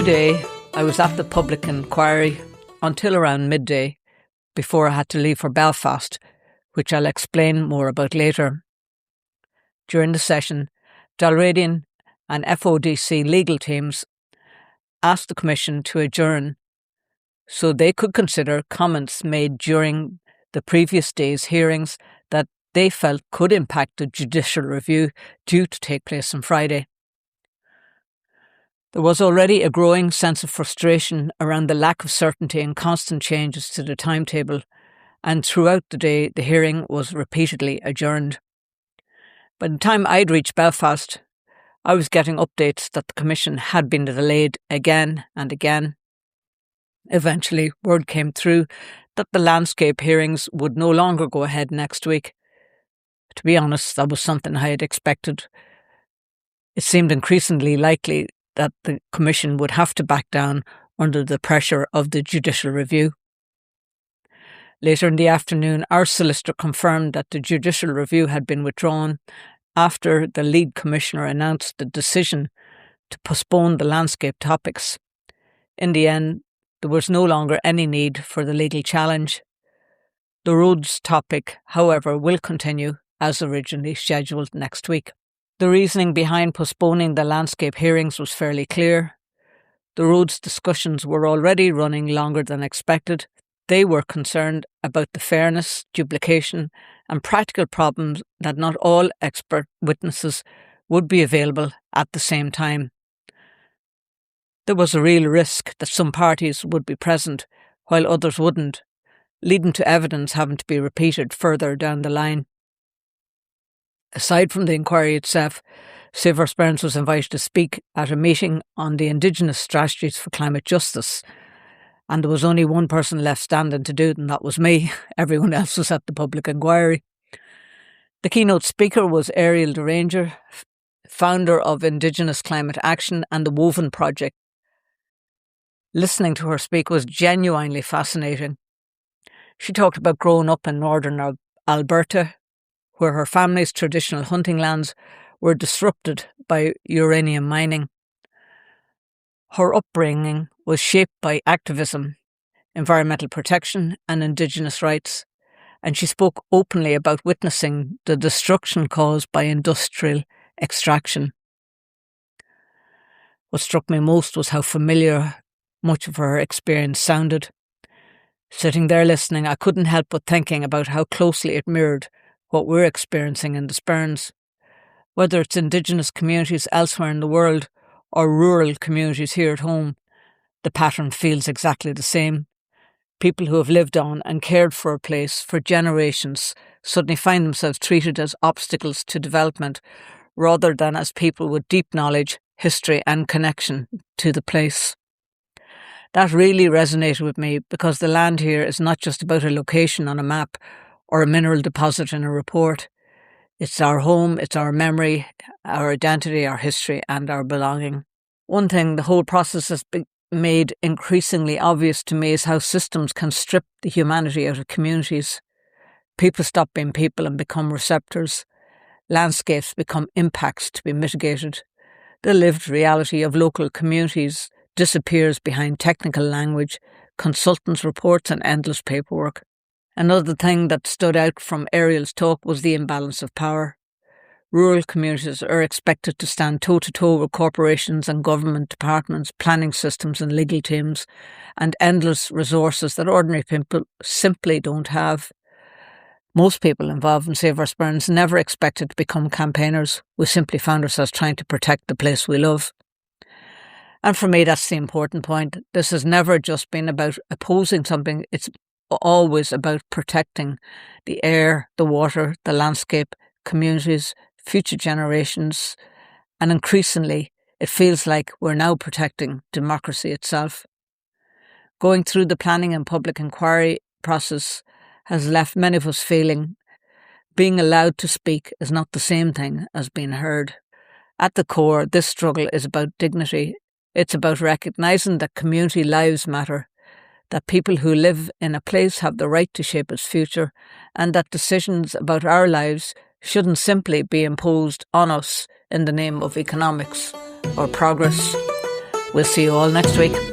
Today, I was at the public inquiry until around midday before I had to leave for Belfast, which I'll explain more about later. During the session, Dalradian and FODC legal teams asked the Commission to adjourn so they could consider comments made during the previous day's hearings that they felt could impact the judicial review due to take place on Friday. There was already a growing sense of frustration around the lack of certainty and constant changes to the timetable, and throughout the day the hearing was repeatedly adjourned. By the time I'd reached Belfast, I was getting updates that the Commission had been delayed again and again. Eventually, word came through that the landscape hearings would no longer go ahead next week. To be honest, that was something I had expected. It seemed increasingly likely that the Commission would have to back down under the pressure of the judicial review. Later in the afternoon, our solicitor confirmed that the judicial review had been withdrawn after the lead commissioner announced the decision to postpone the landscape topics. In the end, there was no longer any need for the legal challenge. The roads topic, however, will continue as originally scheduled next week. The reasoning behind postponing the landscape hearings was fairly clear. The roads discussions were already running longer than expected. They were concerned about the fairness, duplication, and practical problems that not all expert witnesses would be available at the same time. There was a real risk that some parties would be present while others wouldn't, leading to evidence having to be repeated further down the line. Aside from the inquiry itself, Our Sperrins was invited to speak at a meeting on the Indigenous strategies for climate justice, and there was only one person left standing to do it, and that was me. Everyone else was at the public inquiry. The keynote speaker was Ariel Deranger, founder of Indigenous Climate Action and the Woven Project. Listening to her speak was genuinely fascinating. She talked about growing up in northern Alberta, where her family's traditional hunting lands were disrupted by uranium mining. Her upbringing was shaped by activism, environmental protection and Indigenous rights, and she spoke openly about witnessing the destruction caused by industrial extraction. What struck me most was how familiar much of her experience sounded. Sitting there listening, I couldn't help but thinking about how closely it mirrored what we're experiencing in the Sperrins. Whether it's Indigenous communities elsewhere in the world or rural communities here at home, the pattern feels exactly the same. People who have lived on and cared for a place for generations suddenly find themselves treated as obstacles to development rather than as people with deep knowledge, history and connection to the place. That really resonated with me because the land here is not just about a location on a map or a mineral deposit in a report. It's our home, it's our memory, our identity, our history and our belonging. One thing the whole process has been made increasingly obvious to me is how systems can strip the humanity out of communities. People stop being people and become receptors. Landscapes become impacts to be mitigated. The lived reality of local communities disappears behind technical language, consultants' reports and endless paperwork. Another thing that stood out from Ariel's talk was the imbalance of power. Rural communities are expected to stand toe-to-toe with corporations and government departments, planning systems and legal teams, and endless resources that ordinary people simply don't have. Most people involved in Our Sperrins never expected to become campaigners. We simply found ourselves trying to protect the place we love. And for me, that's the important point. This has never just been about opposing something. It's always about protecting the air, the water, the landscape, communities, future generations, and increasingly it feels like we're now protecting democracy itself. Going through the planning and public inquiry process has left many of us feeling being allowed to speak is not the same thing as being heard. At the core, this struggle is about dignity. It's about recognising that community lives matter, that people who live in a place have the right to shape its future, and that decisions about our lives shouldn't simply be imposed on us in the name of economics or progress. We'll see you all next week.